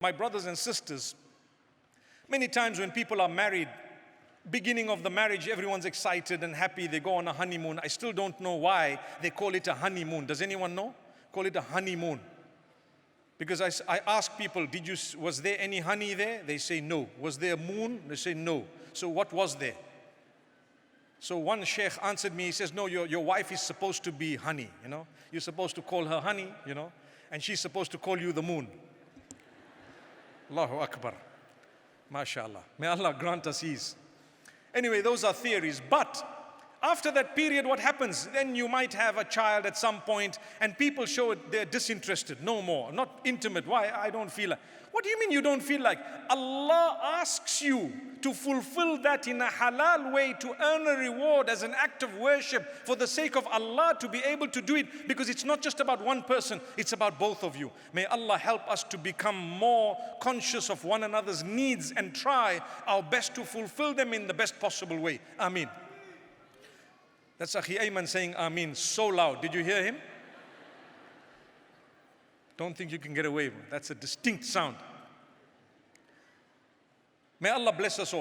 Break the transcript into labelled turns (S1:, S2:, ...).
S1: My brothers and sisters, many times when people are married, beginning of the marriage, everyone's excited and happy. They go on a honeymoon. I still don't know why they call it a honeymoon. Does anyone know? Call it a honeymoon. Because I ask people, was there any honey there? They say no. Was there a moon? They say no. So what was there? So one sheikh answered me, he says, no, your wife is supposed to be honey, You're supposed to call her honey, and she's supposed to call you the moon. Allahu Akbar. MashaAllah. May Allah grant us ease. Anyway, those are theories. But after that period, what happens? Then you might have a child at some point and people show they're disinterested. No more. Not intimate. Why? I don't feel like. What do you mean you don't feel like? Allah asks you to fulfill that in a halal way, to earn a reward as an act of worship for the sake of Allah, to be able to do it, because it's not just about one person, it's about both of you. May Allah help us to become more conscious of one another's needs and try our best to fulfill them in the best possible way. Ameen. That's Akhi Eman saying Ameen so loud. Did you hear him? Don't think you can get away with it. That's a distinct sound. May Allah bless us all.